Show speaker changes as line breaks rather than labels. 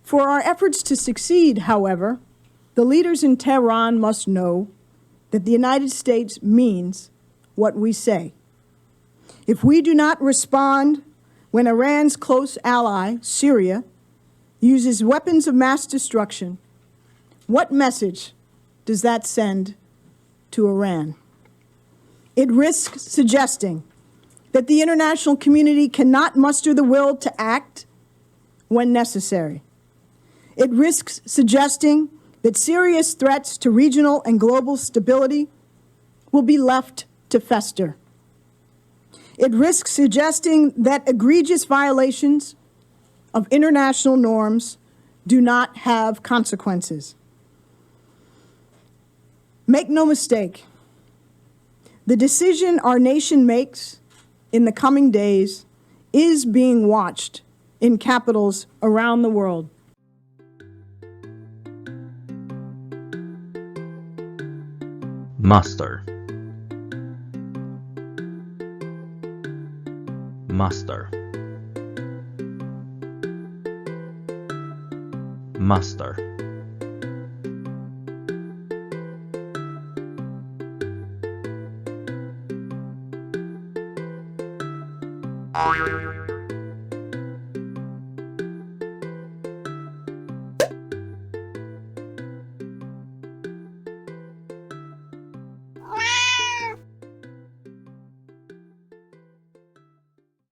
For our efforts to succeed, however, the leaders in Tehran must know that the United States means what we say. If we do not respond when Iran's close ally, Syria, uses weapons of mass destruction, what message does that send to Iran? It risks suggesting that the international community cannot muster the will to act when necessary. It risks suggesting that serious threats to regional and global stability will be left to fester. It risks suggesting that egregious violations of international norms do not have consequences. Make no mistake, the decision our nation makes in the coming days is being watched in capitals around the world.
Mustard, mustard, mustard.